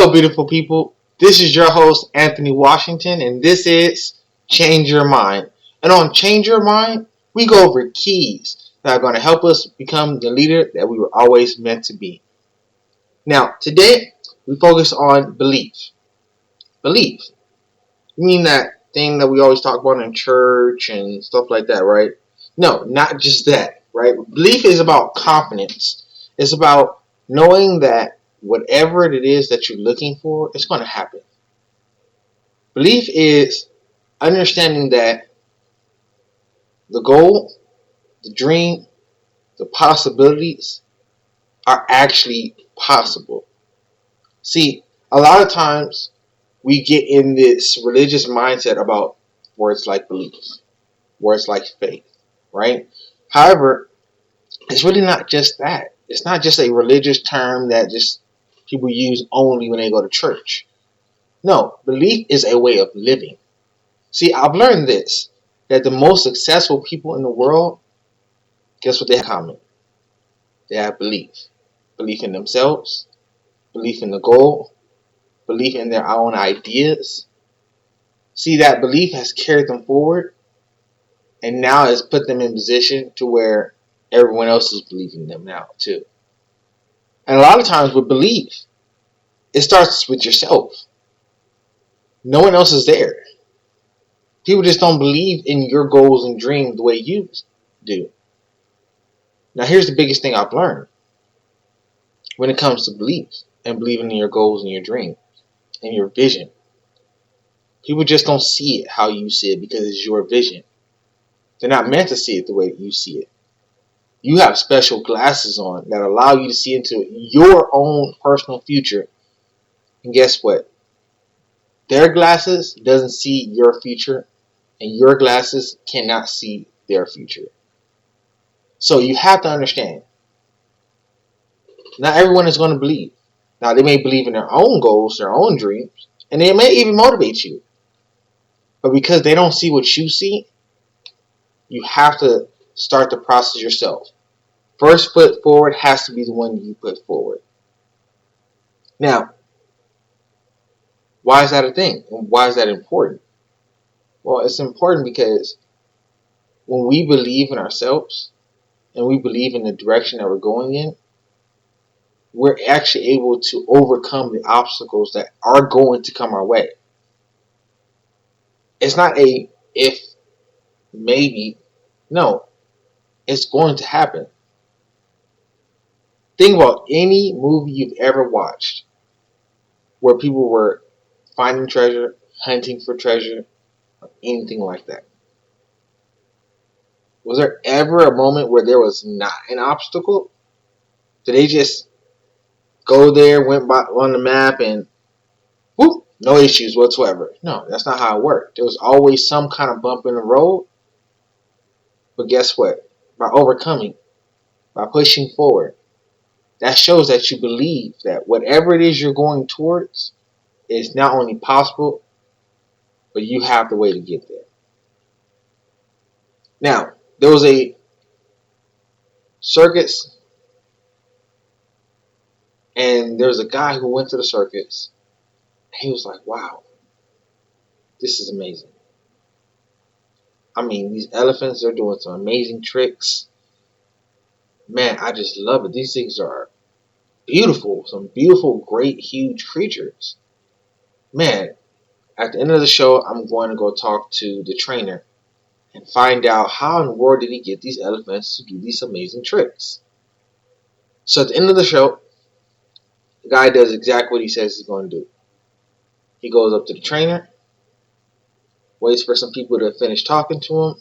Hello, beautiful people. This is your host, Anthony Washington, and this is Change Your Mind. And on Change Your Mind, we go over keys that are going to help us become the leader that we were always meant to be. Now, today, we focus on belief. Belief. You mean that thing that we always talk about in church and stuff like that, right? No, not just that, right? Belief is about confidence. It's about knowing that whatever it is that you're looking for, it's going to happen. Belief is understanding that the goal, the dream, the possibilities are actually possible. See, a lot of times we get in this religious mindset about words like belief, words like faith, right? However, it's really not just that. It's not just a religious term that just people use only when they go to church. No, belief is a way of living. See, I've learned this, that the most successful people in the world, guess what they have in common? They have belief. Belief in themselves, belief in the goal, belief in their own ideas. See, that belief has carried them forward and now has put them in position to where everyone else is believing them now too. And a lot of times with belief, it starts with yourself. No one else is there. People just don't believe in your goals and dreams the way you do. Now, here's the biggest thing I've learned when it comes to belief and believing in your goals and your dreams and your vision. People just don't see it how you see it because it's your vision. They're not meant to see it the way you see it. You have special glasses on that allow you to see into your own personal future. And guess what? Their glasses doesn't see your future, and your glasses cannot see their future. So you have to understand, not everyone is going to believe. Now, they may believe in their own goals, their own dreams, and they may even motivate you. But because they don't see what you see, you have to start the process yourself. First foot forward has to be the one you put forward. Now, why is that a thing? And why is that important? Well, it's important because when we believe in ourselves and we believe in the direction that we're going in, we're actually able to overcome the obstacles that are going to come our way. It's not a if, maybe. No, it's going to happen. Think about any movie you've ever watched where people were finding treasure, hunting for treasure, or anything like that. Was there ever a moment where there was not an obstacle? Did they just go there, went by on the map, and whoop, no issues whatsoever? No, that's not how it worked. There was always some kind of bump in the road. But guess what? By overcoming, by pushing forward, that shows that you believe that whatever it is you're going towards is not only possible, but you have the way to get there. Now, there was a circus, and there was a guy who went to the circus. He was like, wow, this is amazing. I mean, these elephants are doing some amazing tricks. Man, I just love it. These things are beautiful. Some beautiful, great, huge creatures. Man, at the end of the show, I'm going to go talk to the trainer and find out how in the world did he get these elephants to do these amazing tricks. So at the end of the show, the guy does exactly what he says he's going to do. He goes up to the trainer, waits for some people to finish talking to him,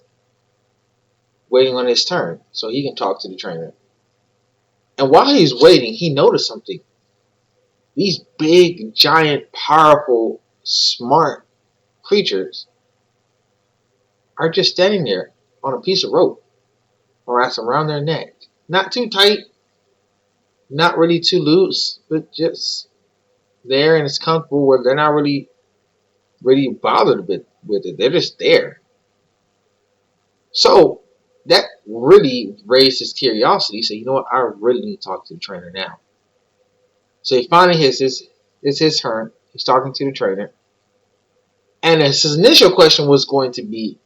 waiting on his turn so he can talk to the trainer. And while he's waiting, he noticed something. These big, giant, powerful, smart creatures are just standing there on a piece of rope or wrapped around their neck. Not too tight, not really too loose, but just there, and it's comfortable where they're not really bothered a bit with it. They're just there. So that really raised his curiosity. So you know what? I really need to talk to the trainer now. So he finally has his It's his turn. He's talking to the trainer. And his initial question was going to be,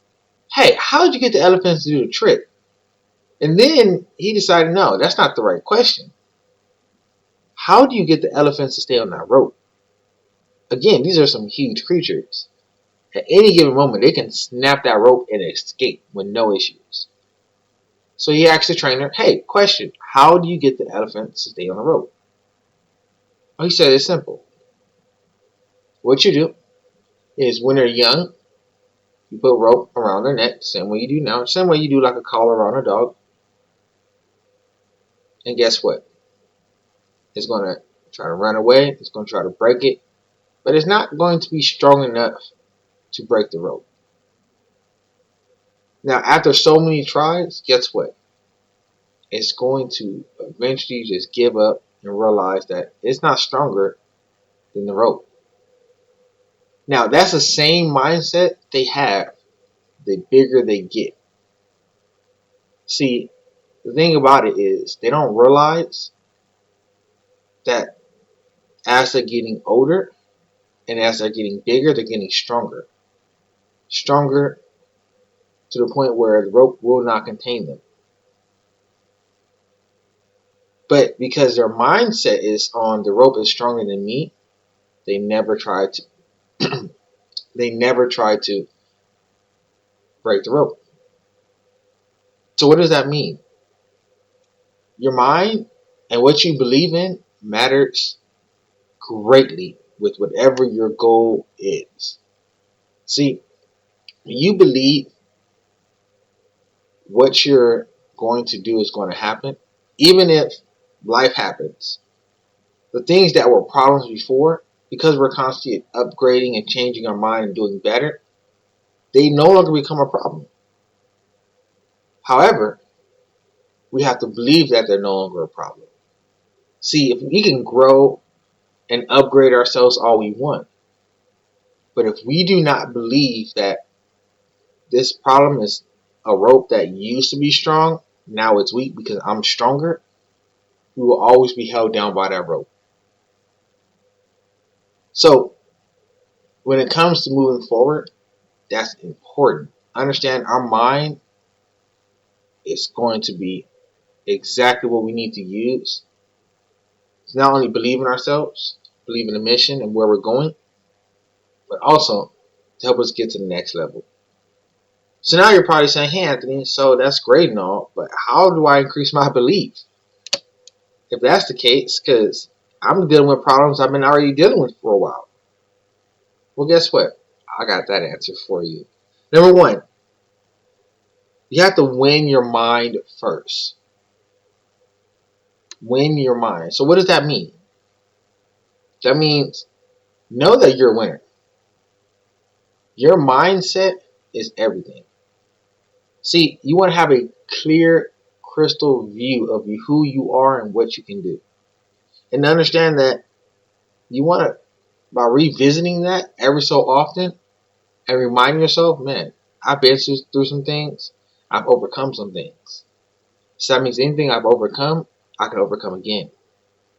hey, how did you get the elephants to do the trick? And then he decided, no, that's not the right question. How do you get the elephants to stay on that rope? Again, these are some huge creatures. At any given moment, they can snap that rope and escape with no issues. So he asked the trainer, hey, question, how do you get the elephants to stay on the rope? Well, he said it's simple. What you do is when they're young, you put rope around their neck, same way you do now, same way you do like a collar around a dog. And guess what? It's going to try to run away. It's going to try to break it. But it's not going to be strong enough to break the rope. Now, after so many tries, guess what? It's going to eventually just give up and realize that it's not stronger than the rope. Now, that's the same mindset they have the bigger they get. See, the thing about it is they don't realize that as they're getting older and as they're getting bigger, they're getting stronger. Stronger to the point where the rope will not contain them. But because their mindset is on the rope is stronger than me, they never try to they never try to break the rope. So what does that mean? Your mind and what you believe in matters greatly with whatever your goal is. See, you believe what you're going to do is going to happen, even if life happens. The things that were problems before, because we're constantly upgrading and changing our mind and doing better, they no longer become a problem. However, we have to believe that they're no longer a problem. See, if we can grow and upgrade ourselves all we want, but if we do not believe that this problem is a rope that used to be strong, now it's weak because I'm stronger, we will always be held down by that rope. So, when it comes to moving forward, that's important. Understand our mind is going to be exactly what we need to use to not only believe in ourselves, believe in the mission and where we're going, but also to help us get to the next level. So now you're probably saying, hey Anthony, so that's great and all, but how do I increase my belief? If that's the case, because I'm dealing with problems I've been already dealing with for a while. Well, guess what? I got that answer for you. Number one, you have to win your mind first. Win your mind. So what does that mean? That means know that you're a winner. Your mindset is everything. See, you want to have a clear, crystal view of who you are and what you can do. And understand that you want to, by revisiting that every so often and reminding yourself, man, I've been through some things. I've overcome some things. So that means anything I've overcome, I can overcome again.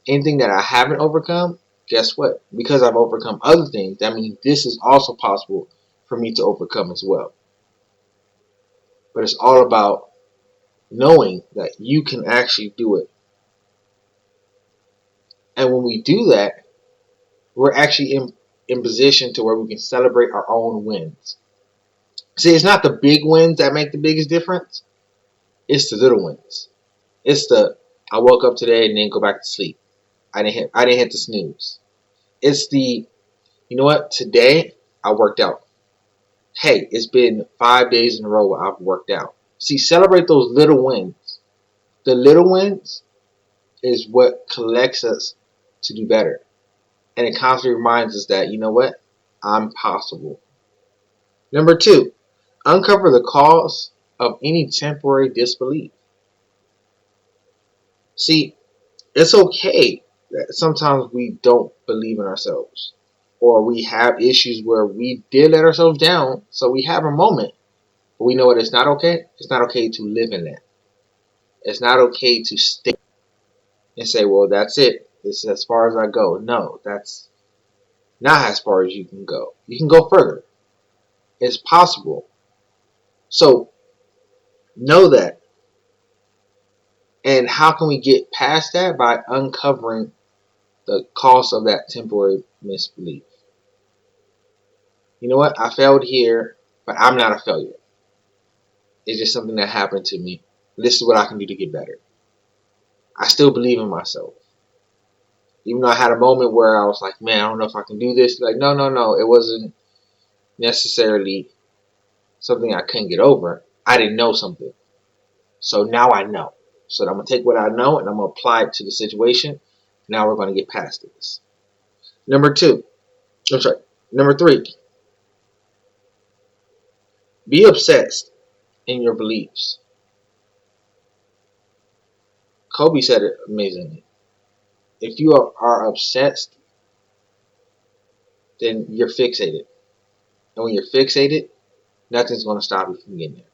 Anything that I haven't overcome, guess what? Because I've overcome other things, that means this is also possible for me to overcome as well. But it's all about knowing that you can actually do it. And when we do that, we're actually in position to where we can celebrate our own wins. See, it's not the big wins that make the biggest difference. It's the little wins. It's the I woke up today and then go back to sleep. I didn't hit the snooze. It's the you know what? Today I worked out. Hey, it's been 5 days in a row where I've worked out. See, celebrate those little wins. The little wins is what collects us to do better. And it constantly reminds us that, you know what? I'm possible. Number two, uncover the cause of any temporary disbelief. See, it's okay that sometimes we don't believe in ourselves. Or we have issues where we did let ourselves down, so we have a moment. But we know what it's not okay. It's not okay to live in that. It's not okay to stay and say, well, that's it. This is as far as I go. No, that's not as far as you can go. You can go further. It's possible. So know that. And how can we get past that? By uncovering the cost of that temporary misbelief. You know what? I failed here, but I'm not a failure. It's just something that happened to me. This is what I can do to get better. I still believe in myself. Even though I had a moment where I was like, man, I don't know if I can do this. Like, no. It wasn't necessarily something I couldn't get over. I didn't know something. So now I know. So I'm going to take what I know and I'm going to apply it to the situation. Now we're going to get past this. Number three, be obsessed in your beliefs. Kobe said it amazingly. If you are obsessed, then you're fixated. And when you're fixated, nothing's going to stop you from getting there.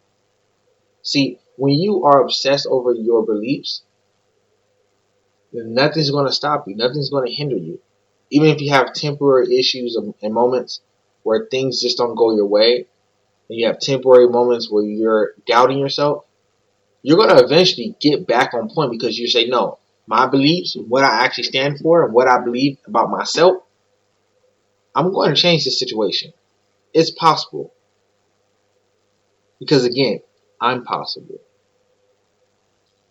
See, when you are obsessed over your beliefs, then nothing's going to stop you. Nothing's going to hinder you. Even if you have temporary issues and moments where things just don't go your way, and you have temporary moments where you're doubting yourself, you're going to eventually get back on point because you say, no, my beliefs, what I actually stand for, and what I believe about myself, I'm going to change this situation. It's possible. Because again, I'm possible.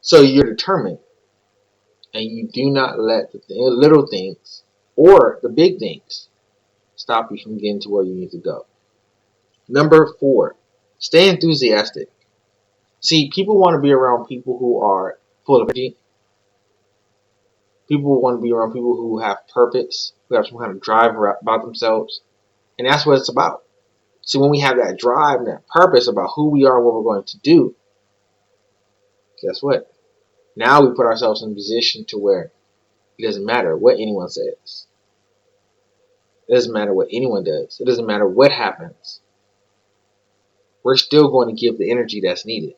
So you're determined. And you do not let the little things or the big things stop you from getting to where you need to go. Number 4, stay enthusiastic. See, people want to be around people who are full of energy. People want to be around people who have purpose, who have some kind of drive about themselves. And that's what it's about. See, when we have that drive and that purpose about who we are and what we're going to do, guess what? Now we put ourselves in a position to where it doesn't matter what anyone says. It doesn't matter what anyone does. It doesn't matter what happens. We're still going to give the energy that's needed.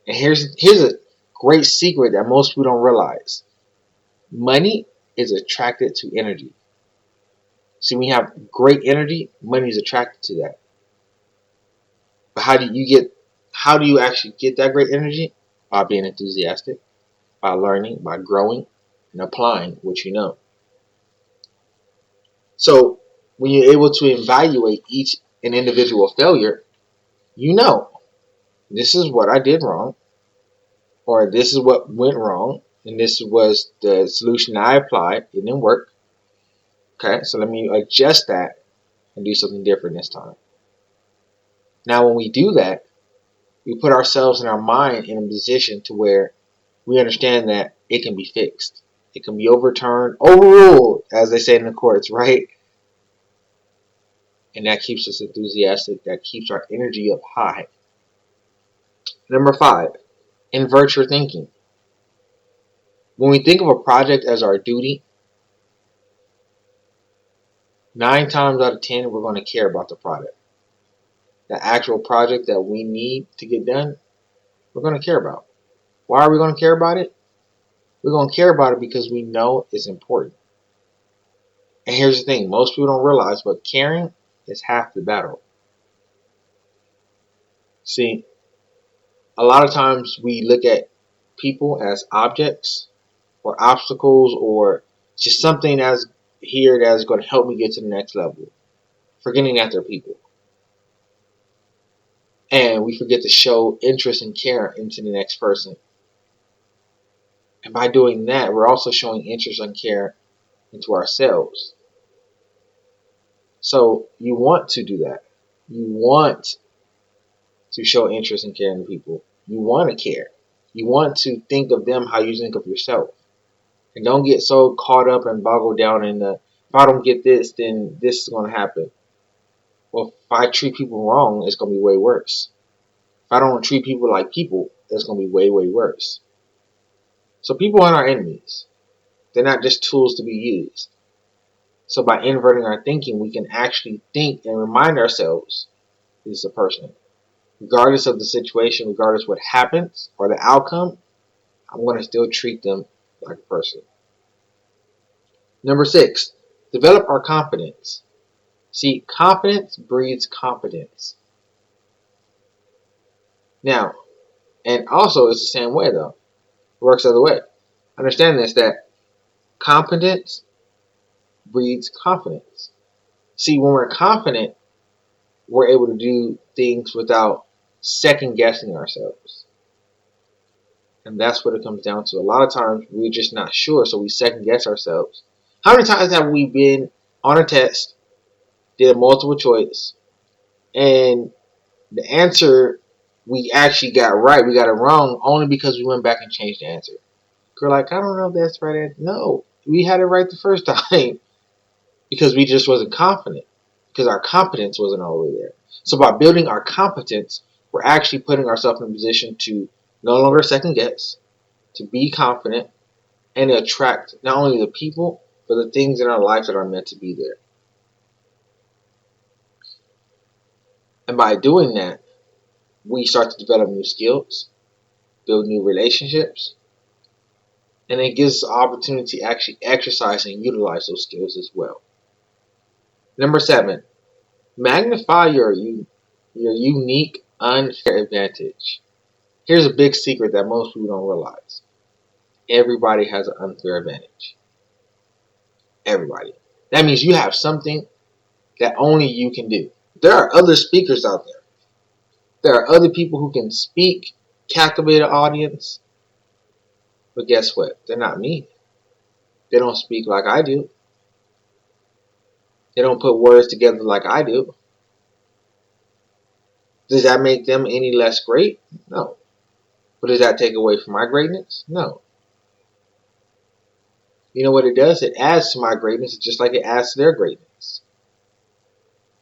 And here's a great secret that most people don't realize. Money is attracted to energy. See, when you have great energy, money is attracted to that. But how do you actually get that great energy? By being enthusiastic, by learning, by growing, and applying what you know. So when you're able to evaluate each an individual failure, you know, this is what I did wrong, or this is what went wrong, and this was the solution I applied. It didn't work. Okay, so let me adjust that and do something different this time. Now, when we do that, we put ourselves in our mind in a position to where we understand that it can be fixed. It can be overruled, as they say in the courts, right? And that keeps us enthusiastic. That keeps our energy up high. Number 5, invert your thinking. When we think of a project as our duty, 9 times out of 10, we're going to care about the product. The actual project that we need to get done, we're going to care about. Why are we going to care about it? We're going to care about it because we know it's important. And here's the thing, most people don't realize, but caring is half the battle. See, a lot of times we look at people as objects or obstacles or just something that's here that's going to help me get to the next level, forgetting that they're people. And we forget to show interest and care into the next person. And by doing that, we're also showing interest and care into ourselves. So you want to do that. You want to show interest and care in people. You want to care. You want to think of them how you think of yourself. And don't get so caught up and boggled down in the, if I don't get this, then this is going to happen. Well, if I treat people wrong, it's going to be way worse. If I don't treat people like people, it's going to be way, way worse. So people aren't our enemies. They're not just tools to be used. So by inverting our thinking, we can actually think and remind ourselves this is a person. Regardless of the situation, regardless what happens or the outcome, I'm going to still treat them like a person. Number 6, Develop our confidence. See, confidence breeds competence. Now, and also it's the same way though. It works the other way. Understand this, that competence breeds confidence. See, when we're confident, we're able to do things without second guessing ourselves. And that's what it comes down to. A lot of times we're just not sure, so we second guess ourselves. How many times have we been on a test, did a multiple choice, and the answer we actually got right, we got it wrong only because we went back and changed the answer? We're like, I don't know if that's the right answer. No, we had it right the first time because we just wasn't confident, because our competence wasn't all the way there. So by building our competence, we're actually putting ourselves in a position to no longer second guess, to be confident, and to attract not only the people, but the things in our life that are meant to be there. And by doing that, we start to develop new skills, build new relationships, and it gives us the opportunity to actually exercise and utilize those skills as well. Number 7, magnify your unique unfair advantage. Here's a big secret that most people don't realize. Everybody has an unfair advantage. Everybody. That means you have something that only you can do. There are other speakers out there. There are other people who can speak, captivate an audience. But guess what? They're not me. They don't speak like I do. They don't put words together like I do. Does that make them any less great? No. But does that take away from my greatness? No. You know what it does? It adds to my greatness just like it adds to their greatness.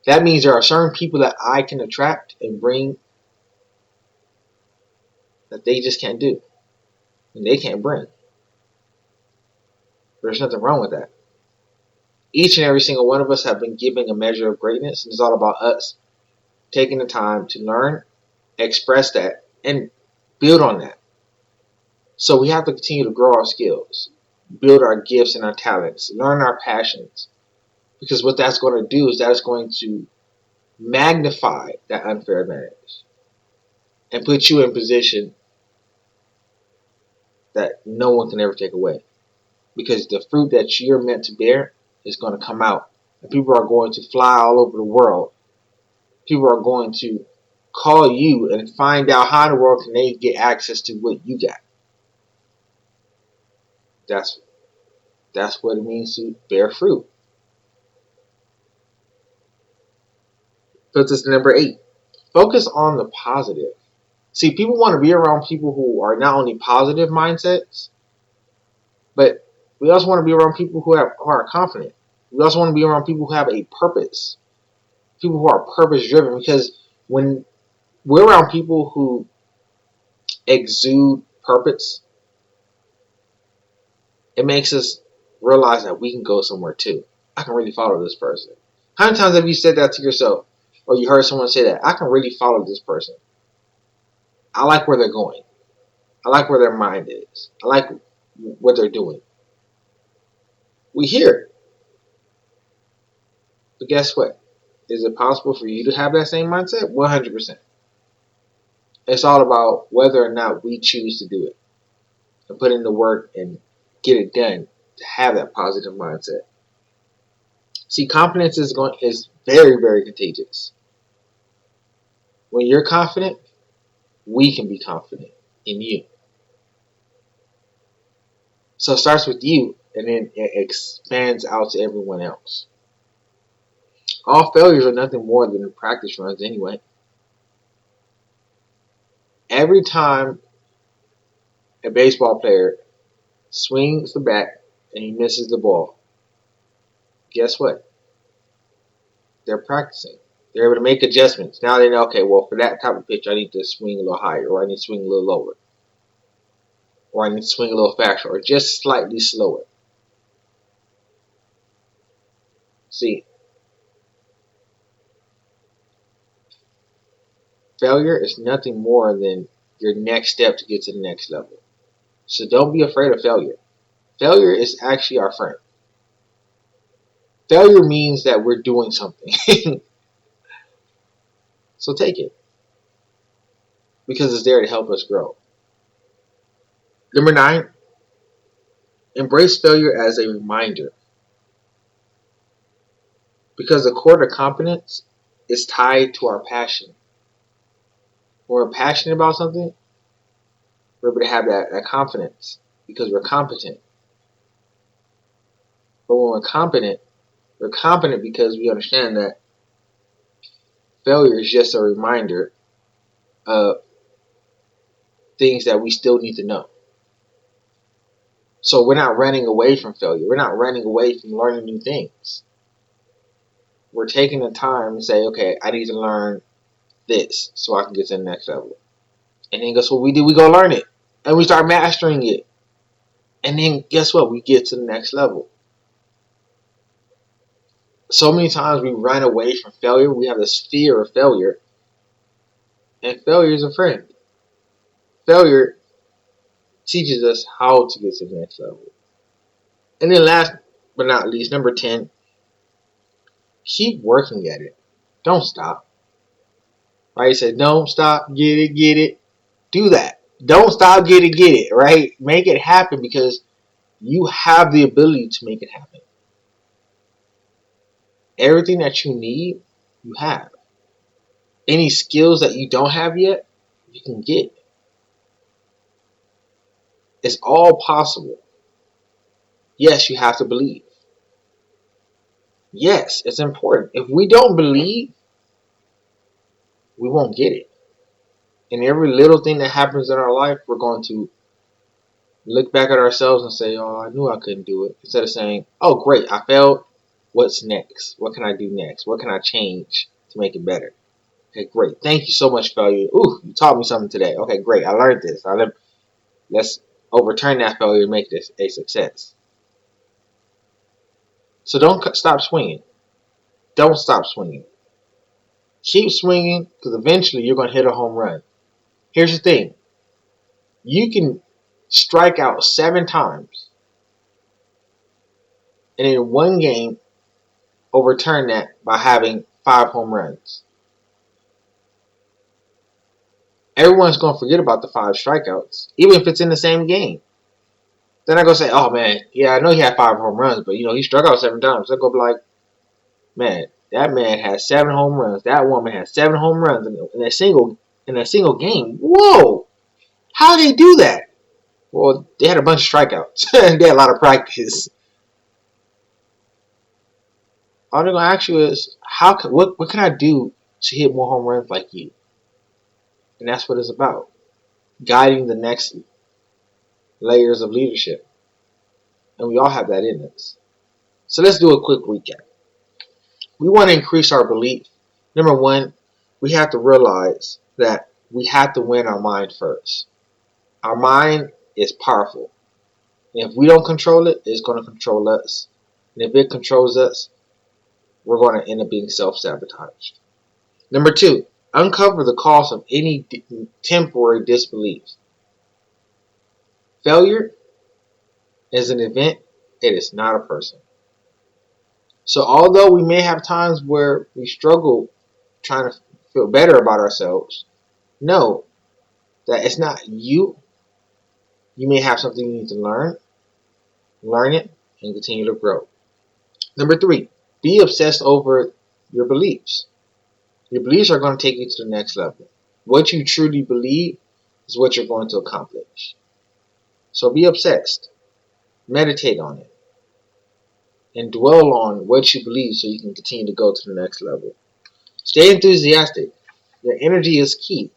That means there are certain people that I can attract and bring that they just can't do. And they can't bring. There's nothing wrong with that. Each and every single one of us have been given a measure of greatness. And it's all about us taking the time to learn, express that, and build on that. So we have to continue to grow our skills, build our gifts and our talents, learn our passions. Because what that's going to do is that it's going to magnify that unfair advantage and put you in a position that no one can ever take away. Because the fruit that you're meant to bear is going to come out. And people are going to fly all over the world. People are going to call you and find out how in the world can they get access to what you got. That's what it means to bear fruit. Puts us to number 8. Focus on the positive. See, people want to be around people who are not only positive mindsets, but we also want to be around people who are confident. We also want to be around people who have a purpose. People who are purpose driven. Because when we're around people who exude purpose, it makes us realize that we can go somewhere too. I can really follow this person. How many times have you said that to yourself? Or you heard someone say that? I can really follow this person. I like where they're going. I like where their mind is. I like what they're doing. We hear it. But guess what? Is it possible for you to have that same mindset? 100%. It's all about whether or not we choose to do it and put in the work and get it done to have that positive mindset. See, confidence is very, very contagious. When you're confident, we can be confident in you. So it starts with you and then it expands out to everyone else. All failures are nothing more than practice runs anyway. Every time a baseball player swings the bat and he misses the ball, guess what? They're practicing. They're able to make adjustments. Now they know, okay, well, for that type of pitch, I need to swing a little higher, or I need to swing a little lower, or I need to swing a little faster, or just slightly slower. See, failure is nothing more than your next step to get to the next level. So don't be afraid of failure. Failure is actually our friend. Failure means that we're doing something. So take it, because it's there to help us grow. Number 9, embrace failure as a reminder, because the core to competence is tied to our passion. When we're passionate about something, we're able to have that confidence because we're competent. But when we're competent because we understand that failure is just a reminder of things that we still need to know. So we're not running away from failure. We're not running away from learning new things. We're taking the time to say, okay, I need to learn this so I can get to the next level. And then guess what we do? We go learn it. And we start mastering it. And then guess what? We get to the next level. So many times we run away from failure. We have this fear of failure. And failure is a friend. Failure teaches us how to get to the next level. And then last but not least, number 10, keep working at it. Don't stop. Right? It said, don't stop, get it. Do that. Don't stop, get it. Right? Make it happen because you have the ability to make it happen. Everything that you need, you have. Any skills that you don't have yet, you can get. It's all possible. Yes, you have to believe. Yes, it's important. If we don't believe, we won't get it. And every little thing that happens in our life, we're going to look back at ourselves and say, oh, I knew I couldn't do it. Instead of saying, oh, great, I failed. What's next? What can I do next? What can I change to make it better? Okay, great. Thank you so much, failure. Ooh, you taught me something today. Okay, great. I learned this. Let's overturn that failure and make this a success. So don't stop swinging. Don't stop swinging. Keep swinging because eventually you're going to hit a home run. Here's the thing. You can strike out 7 times and in one game overturn that by having 5 home runs. Everyone's going to forget about the 5 strikeouts, even if it's in the same game. Then I go say, oh man, yeah, I know he had 5 home runs, but he struck out 7 times. I go be like, man, that man has 7 home runs. That woman has 7 home runs in a single game. Whoa! How did they do that? Well, they had a bunch of strikeouts. They had a lot of practice. All they're gonna ask you is, what can I do to hit more home runs like you? And that's what it's about. Guiding the next layers of leadership. And we all have that in us. So let's do a quick recap. We want to increase our belief. Number 1, we have to realize that we have to win our mind first. Our mind is powerful. And if we don't control it, it's going to control us. And if it controls us, we're going to end up being self-sabotaged. Number 2, uncover the cause of any temporary disbeliefs. Failure is an event. It is not a person. So although we may have times where we struggle trying to feel better about ourselves, know that it's not you. You may have something you need to learn it, and continue to grow. Number 3, be obsessed over your beliefs. Your beliefs are going to take you to the next level. What you truly believe is what you're going to accomplish. So be obsessed. Meditate on it. And dwell on what you believe so you can continue to go to the next level. Stay enthusiastic. Your energy is key.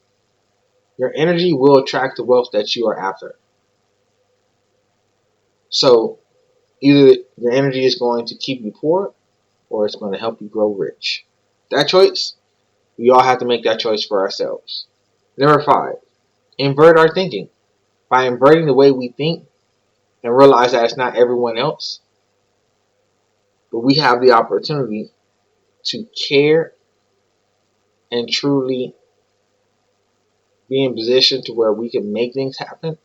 Your energy will attract the wealth that you are after. So either your energy is going to keep you poor or it's going to help you grow rich. That choice, we all have to make that choice for ourselves. Number 5, invert our thinking. By inverting the way we think and realize that it's not everyone else, but we have the opportunity to care and truly be in position to where we can make things happen,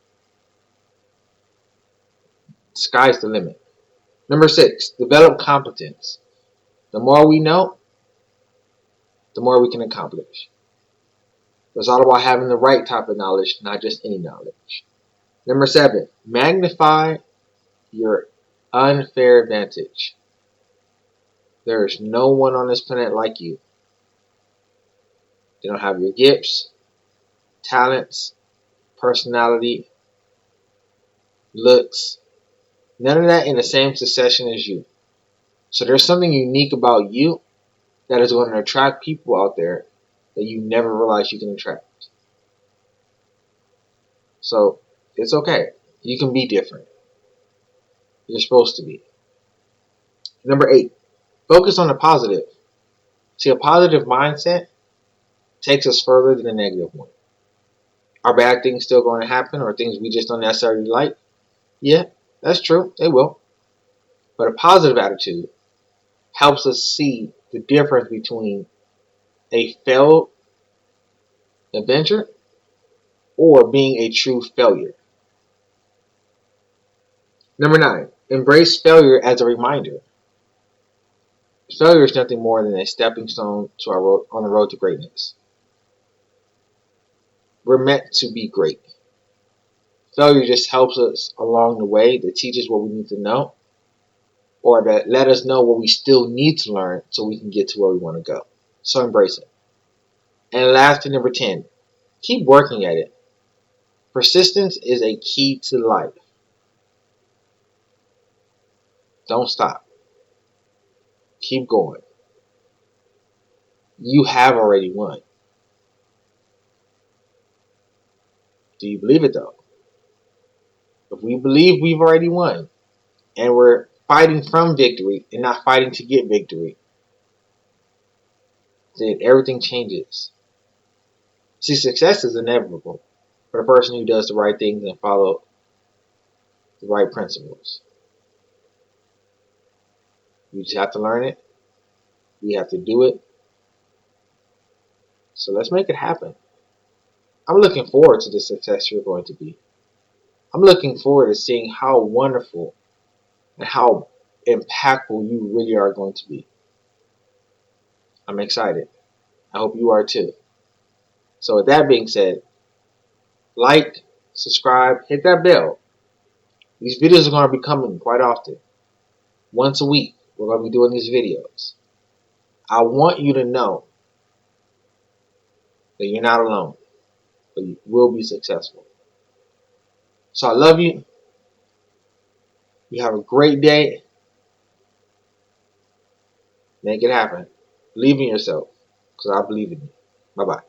sky's the limit. Number 6, develop competence. The more we know, the more we can accomplish. It's all about having the right type of knowledge, not just any knowledge. Number 7, magnify your unfair advantage. There is no one on this planet like you. They don't have your gifts, talents, personality, looks, none of that in the same succession as you. So there's something unique about you that is going to attract people out there that you never realized you can attract. So it's okay. You can be different. You're supposed to be. Number 8, focus on the positive. See, a positive mindset takes us further than a negative one. Are bad things still going to happen, or things we just don't necessarily like? Yeah, that's true. They will. But a positive attitude helps us see the difference between a failed adventure or being a true failure. Number 9, embrace failure as a reminder. Failure is nothing more than a stepping stone to our road, on the road to greatness. We're meant to be great. Failure just helps us along the way to teach us what we need to know, or to let us know what we still need to learn so we can get to where we want to go. So embrace it. And lastly, number 10, keep working at it. Persistence is a key to life. Don't stop. Keep going. You have already won. Do you believe it though? If we believe we've already won, and we're fighting from victory and not fighting to get victory, then everything changes. See, success is inevitable for the person who does the right things and follow the right principles. You just have to learn it. We have to do it. So let's make it happen. I'm looking forward to the success you're going to be. I'm looking forward to seeing how wonderful and how impactful you really are going to be. I'm excited. I hope you are too. So with that being said, like, subscribe, hit that bell. These videos are going to be coming quite often. Once a week, we're going to be doing these videos. I want you to know that you're not alone, but you will be successful. So I love you. You have a great day. Make it happen. Believe in yourself, because I believe in you. Bye-bye.